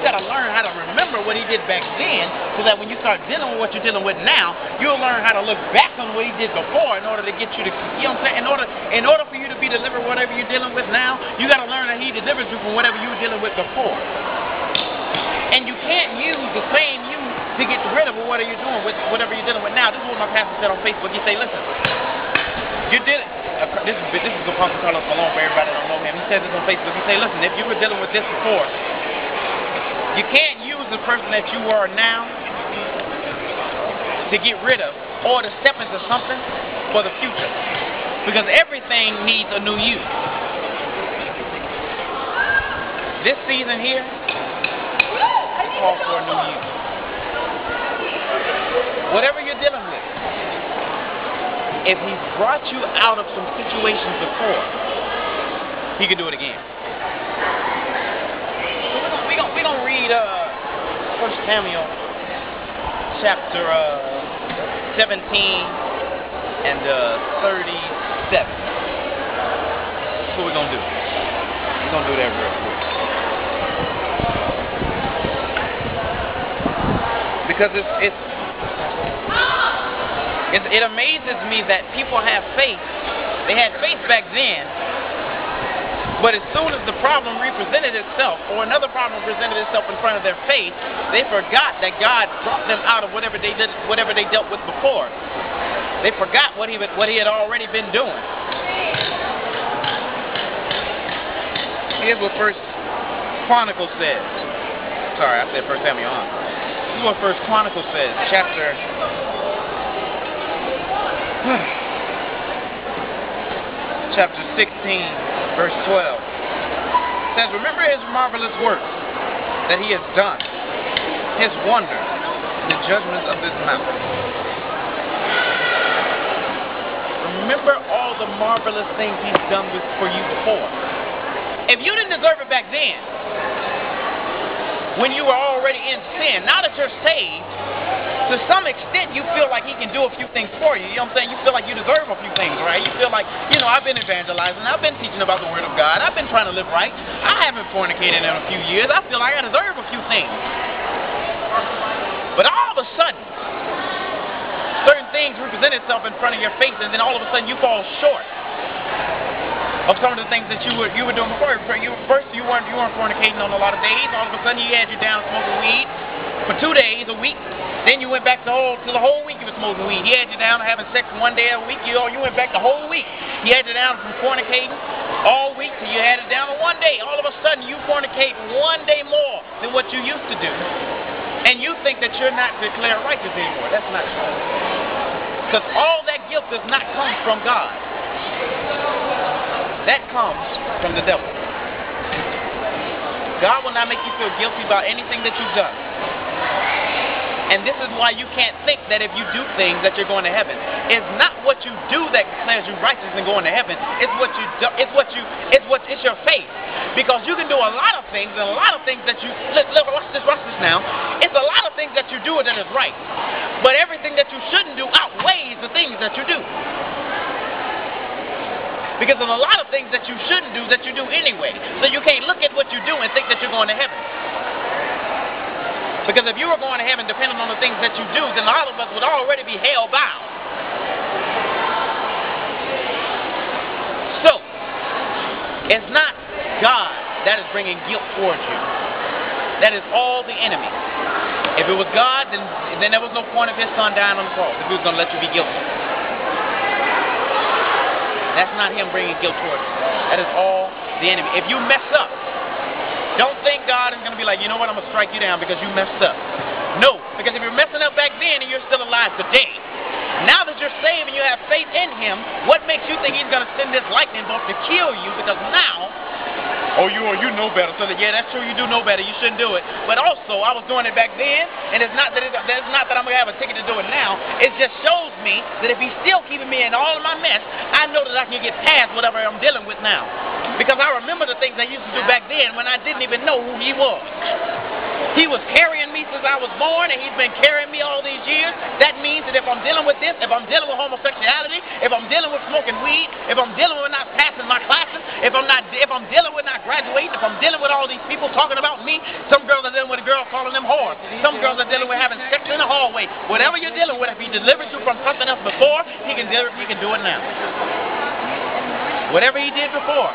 got to learn how to remember what he did back then, so that when you start dealing with what you're dealing with now, you'll learn how to look back on what he did before in order to get you to, you know what I'm saying? In order for you to be delivered whatever you're dealing with now, you got to learn that he delivers you from whatever you were dealing with before. And you can't use the same you to get rid of whatever you're doing with whatever you're dealing with now. This is what my pastor said on Facebook. He said, listen, you did it. This is Apostle Carlos Malone, for everybody that don't know him. He said this on Facebook. He said, listen, if you were dealing with this before, you can't use the person that you are now to get rid of or to step into something for the future. Because everything needs a new you. This season here calls for a new you. Whatever you're dealing with, if he's brought you out of some situations before, he can do it again. So we're gonna read 1 Samuel chapter 17 and 37. That's what we're gonna do. We're gonna do that real quick. Because it amazes me that people have faith. They had faith back then, but as soon as the problem represented itself, or another problem presented itself in front of their faith, they forgot that God brought them out of whatever they dealt with before. They forgot what he had already been doing. Here's what 1 Chronicles says. Sorry, I said 1 Samuel. This is what 1 Chronicles says, chapter 16, verse 12. It says, remember his marvelous works that he has done, his wonders, the judgments of his mouth. Remember all the marvelous things he's done for you before. If you didn't deserve it back then, when you were already in sin, now that you're saved, to some extent, you feel like he can do a few things for you. You know what I'm saying? You feel like you deserve a few things, right? You feel like, you know, I've been evangelizing. I've been teaching about the Word of God. I've been trying to live right. I haven't fornicated in a few years. I feel like I deserve a few things. But all of a sudden, certain things represent itself in front of your face, and then all of a sudden you fall short of some of the things that you were doing before. First, you weren't fornicating on a lot of days. All of a sudden, he had you down smoking weed for 2 days a week. Then you went back to the whole week you were smoking weed. He had you down to having sex 1 day a week. You went back the whole week. He had you down from fornicating all week till you had it down to 1 day. All of a sudden, you fornicate 1 day more than what you used to do. And you think that you're not declared righteous anymore. That's not true. Because all that guilt does not come from God. That comes from the devil. God will not make you feel guilty about anything that you've done. And this is why you can't think that if you do things that you're going to heaven. It's not what you do that declares you righteous and going to heaven. It's what you do. It's your faith. Because you can do a lot of things, and a lot of things that you watch this now. It's a lot of things that you do that is right. But everything that you shouldn't do outweighs the things that you do. Because there's a lot of things that you shouldn't do that you do anyway. So you can't look at what you do and think that you're going to heaven. Because if you were going to heaven depending on the things that you do, then all of us would already be hell-bound. So, it's not God that is bringing guilt towards you. That is all the enemy. If it was God, then there was no point of his son dying on the cross if he was going to let you be guilty. That's not him bringing guilt towards you. That is all the enemy. If you mess up, don't think God is going to be like, you know what, I'm going to strike you down because you messed up. No, because if you're messing up back then and you're still alive today, now that you're saved and you have faith in him, what makes you think he's going to send this lightning bolt to kill you? Because now, you know better. So that, yeah, that's true, you do know better. You shouldn't do it. But also, I was doing it back then, and it's not that I'm going to have a ticket to do it now. It just shows me that if he's still keeping me in all of my mess, I know that I can get past whatever I'm dealing with now. Because I remember the things I used to do back then when I didn't even know who he was. He was carrying me since I was born, and he's been carrying me all these years. That means that if I'm dealing with this, if I'm dealing with homosexuality, if I'm dealing with smoking weed, if I'm dealing with not passing my classes, if I'm dealing with not graduating, if I'm dealing with all these people talking about me, some girls are dealing with a girl calling them whores. Some girls are dealing with having sex in the hallway. Whatever you're dealing with, if he delivered you from something else before, he can do it now. Whatever he did before.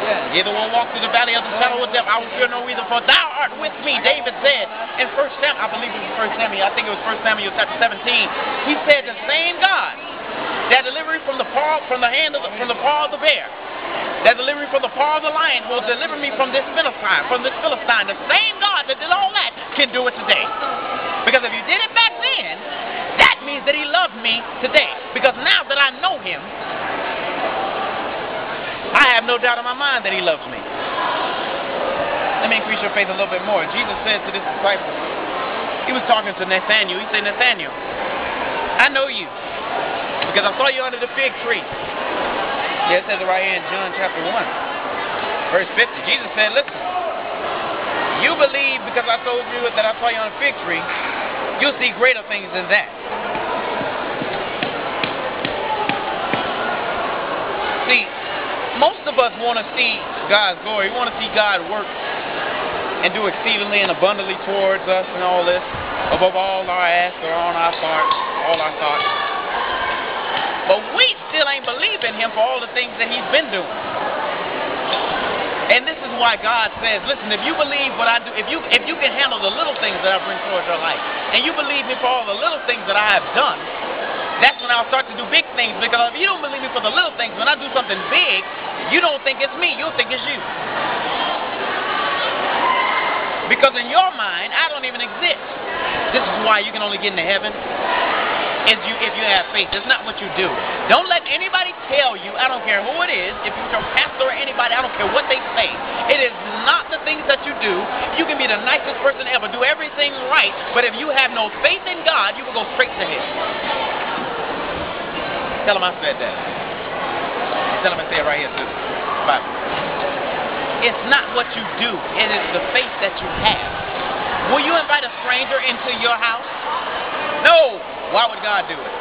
Either will walk through the valley of the shadow of death, I will fear no evil, for thou art with me. David said in 1 Samuel, I believe it was 1 Samuel, I think it was 1 Samuel chapter 17. He said the same God that delivered from the paw of the bear, that delivered from the paw of the lion, will deliver me from this Philistine. The same God that did all that can do it today. Because if you did it back then, that means that he loved me today. Because now that I know him, I have no doubt in my mind that he loves me. Let me increase your faith a little bit more. Jesus said to this disciple, he was talking to Nathaniel. He said, Nathaniel, I know you because I saw you under the fig tree. Yeah, it says it right here in John chapter 1, verse 50. Jesus said, listen, you believe because I told you that I saw you on a fig tree, you'll see greater things than that. See, most of us want to see God's glory. We want to see God work and do exceedingly and abundantly towards us and all this, above all our asks or on our thoughts, all our thoughts. But we still ain't believing him for all the things that he's been doing. And this is why God says, listen, if you believe what I do, if you can handle the little things that I bring towards your life, and you believe me for all the little things that I have done, that's when I'll start to do big things. Because if you don't believe me for the little things, when I do something big, you don't think it's me, you'll think it's you. Because in your mind, I don't even exist. This is why you can only get into heaven if you have faith. It's not what you do. Don't let anybody tell you, I don't care who it is, if you're your pastor or anybody, I don't care what they say. It is not the things that you do. You can be the nicest person ever, do everything right, but if you have no faith in God, you will go straight to hell. Tell him I said that. Tell him I said it right here too. Bible. It's not what you do. It is the faith that you have. Will you invite a stranger into your house? No. Why would God do it?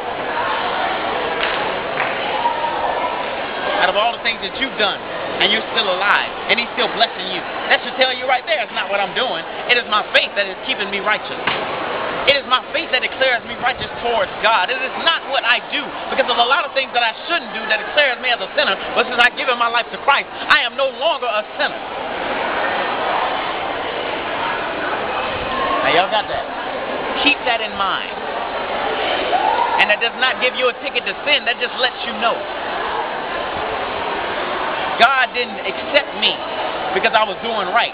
Out of all the things that you've done, and you're still alive, and he's still blessing you, that should tell you right there, it's not what I'm doing. It is my faith that is keeping me righteous. It is my faith that declares me righteous towards God. It is not what I do, because there's a lot of things that I shouldn't do that declares me as a sinner, but since I've given my life to Christ, I am no longer a sinner. Now y'all got that? Keep that in mind. And that does not give you a ticket to sin, that just lets you know. God didn't accept me because I was doing right.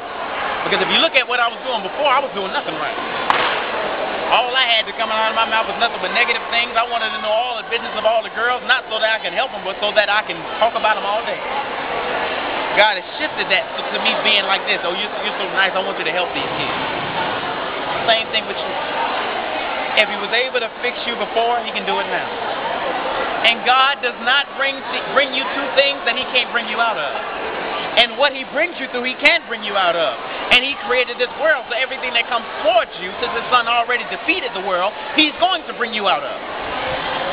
Because if you look at what I was doing before, I was doing nothing right. All I had to come out of my mouth was nothing but negative things. I wanted to know all the business of all the girls, not so that I can help them, but so that I can talk about them all day. God has shifted that to me being like this. Oh, you're so nice, I want you to help these kids. Same thing with you. If he was able to fix you before, he can do it now. And God does not bring you to things that he can't bring you out of. And what he brings you through, he can bring you out of. And he created this world, so everything that comes towards you, since his son already defeated the world, he's going to bring you out of.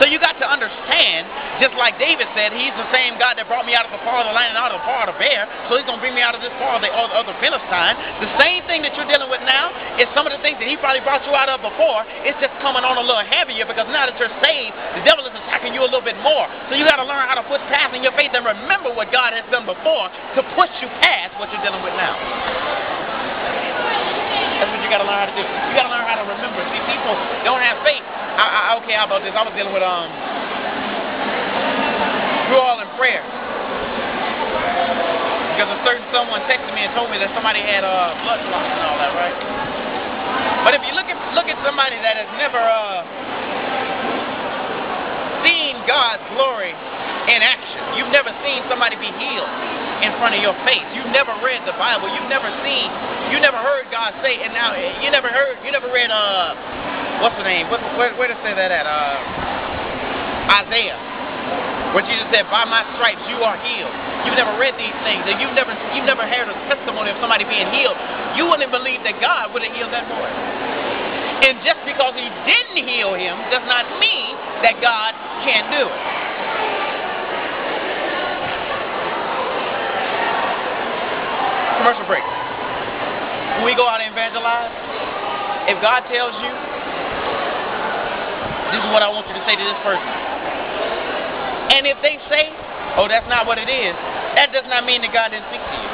So you got to understand, just like David said, he's the same God that brought me out of the paw of the lion and out of the paw of the bear, so he's going to bring me out of this paw of the other Philistine. The same thing that you're dealing with now is some of the things that he probably brought you out of before. It's just coming on a little heavier because now that you're saved, the devil is attacking you a little bit more. So you got to learn how to put past in your faith and remember what God has done before to push you past what you're dealing with now. That's what you got to learn how to do. You got to learn how to remember. See, people don't have faith. Okay, how about this? I was dealing with through all in prayer. Because a certain someone texted me and told me that somebody had blood clots and all that, right? But if you look at somebody that has never seen God's glory in action, you've never seen somebody be healed in front of your face. You've never read the Bible. You've never heard God say, and now you never read what's the name? Where to say that at? Isaiah. Where Jesus said, by my stripes you are healed. you've never read these things, and you've never heard a testimony of somebody being healed, you wouldn't believe that God would have healed that boy. And just because he didn't heal him does not mean that God can't do it. Commercial break. When we go out and evangelize, if God tells you, this is what I want you to say to this person. And if they say, oh, that's not what it is, that does not mean that God didn't speak to you.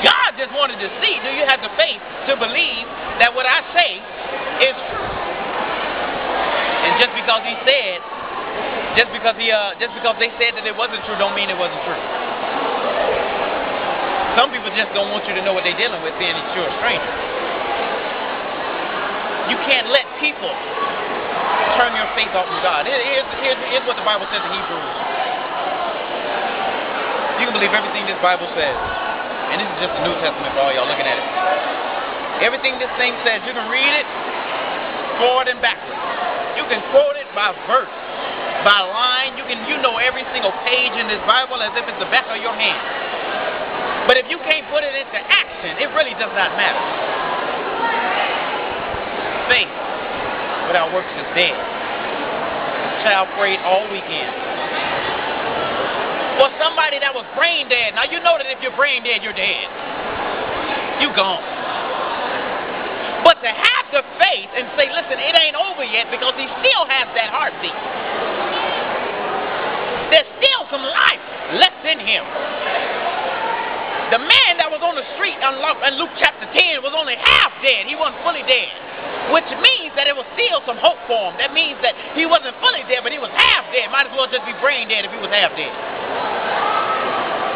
God just wanted to see, do you have the faith to believe that what I say is true? And just because he said, just because they said that it wasn't true, don't mean it wasn't true. Some people just don't want you to know what they're dealing with, being that you're a stranger. You can't let people turn your faith off from God. Here's what the Bible says in Hebrews. You can believe everything this Bible says. And this is just the New Testament for all y'all looking at it. Everything this thing says, you can read it forward and backward. You can quote it by verse, by line. You know every single page in this Bible as if it's the back of your hand. But if you can't put it into action, it really does not matter. Faith without works is dead. The child prayed all weekend. For somebody that was brain dead. Now you know that if you're brain dead, you're dead. You gone. But to have the faith and say, listen, it ain't over yet, because he still has that heartbeat. There's still some life left in him. The man that was on the street in Luke chapter 10 was only half dead. He wasn't fully dead. Which means that there was still some hope for him. That means that he wasn't fully dead, but he was half dead. Might as well just be brain dead if he was half dead.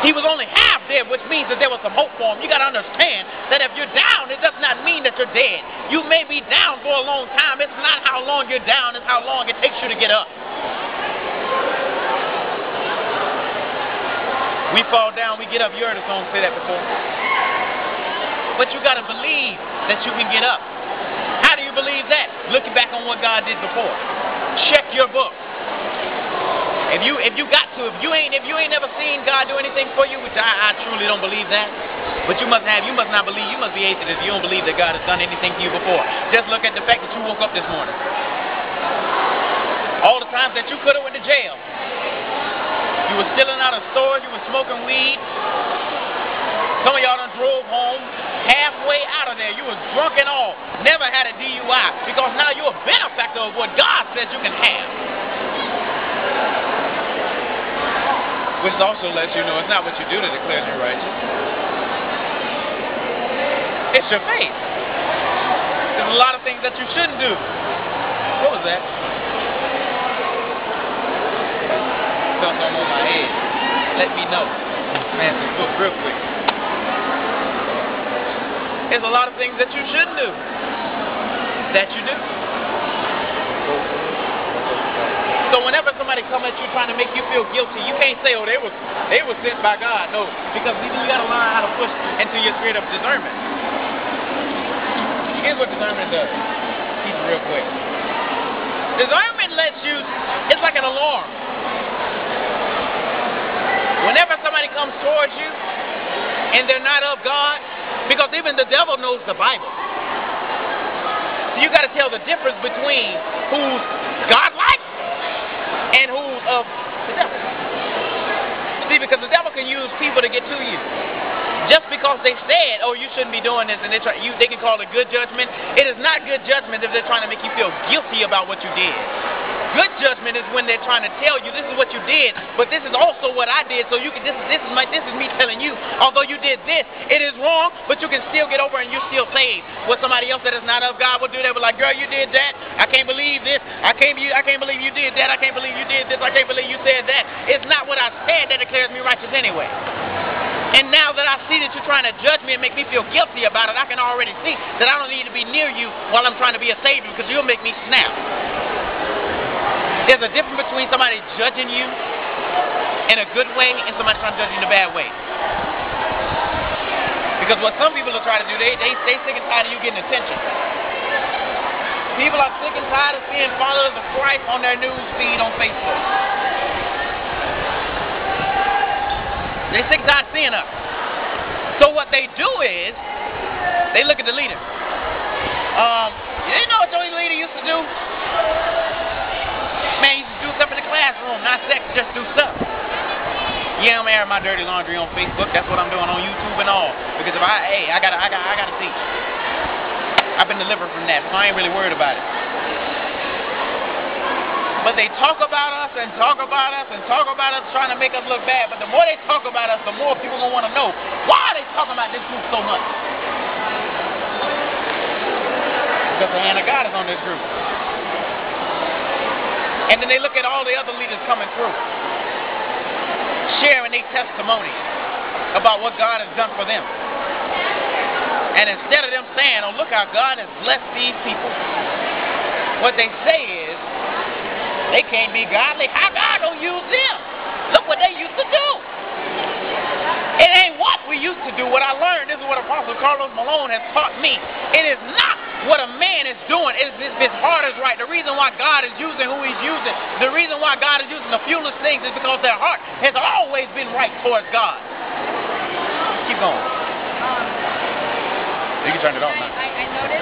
He was only half dead, which means that there was some hope for him. You got to understand that if you're down, it does not mean that you're dead. You may be down for a long time. It's not how long you're down, it's how long it takes you to get up. We fall down, we get up. You heard a song say that before. But you got to believe that you can get up. How do you believe that? Looking back on what God did before. Check your book. If you ain't never seen God do anything for you, which I truly don't believe that. But you must not believe, you must be atheist if you don't believe that God has done anything for you before. Just look at the fact that you woke up this morning. All the times that you could have went to jail. You were stealing out of stores, you were smoking weed. Some of y'all done drove home halfway out of there. You was drunk and all. Never had a DUI, because now you're a benefactor of what God says you can have. Which also lets you know it's not what you do that declares you righteous. It's your faith. There's a lot of things that you shouldn't do. What was that? Something on my head. Let me know. Man, this book real quick. There's a lot of things that you shouldn't do. That you do. So whenever somebody comes at you trying to make you feel guilty, you can't say, oh, they were sent by God. No, because you got to learn how to push into your spirit of discernment. Here's what discernment does. Keep it real quick. Discernment lets you, it's like an alarm. Whenever somebody comes towards you and they're not of God, because even the devil knows the Bible. So you got to tell the difference between who's God-like and who's of the devil. See, because the devil can use people to get to you. Just because they said, oh, you shouldn't be doing this, and they can call it good judgment. It is not good judgment if they're trying to make you feel guilty about what you did. Good judgment is when they're trying to tell you this is what you did, but this is also what I did. So you can this is me telling you, although you did this, it is wrong, but you can still get over and you're still saved. What somebody else that is not of God will do, they will like, girl, you did that. I can't believe this. I can't believe you did that. I can't believe you did this. I can't believe you said that. It's not what I said that declares me righteous anyway. And now that I see that you're trying to judge me and make me feel guilty about it, I can already see that I don't need to be near you while I'm trying to be a savior, because you'll make me snap. There's a difference between somebody judging you in a good way and somebody trying to judge you in a bad way. Because what some people are trying to do, they sick and tired of you getting attention. People are sick and tired of seeing followers of Christ on their news feed on Facebook. They're sick of seeing us. So what they do is, they look at the leader. You know what your leader used to do? Man, he used to do stuff in the classroom, not sex, just do stuff. Yeah, I'm airing my dirty laundry on Facebook. That's what I'm doing on YouTube and all. Because if I gotta teach. I've been delivered from that, so I ain't really worried about it. But they talk about us and talk about us and talk about us, trying to make us look bad. But the more they talk about us, the more people gonna want to know why they talking about this group so much. Because the hand of God is on this group. And then they look at all the other leaders coming through, sharing their testimony about what God has done for them. And instead of them saying, oh, look how God has blessed these people, what they say is, they can't be godly. How God don't use them? Look what they used to do. It ain't what we used to do. What I learned, this is what Apostle Carlos Malone has taught me. It is not what a man is doing. It's his heart is right. The reason why God is using who he's using, the reason why God is using the fewest things is because their heart has always been right towards God. Keep going. You can turn it off now. I noticed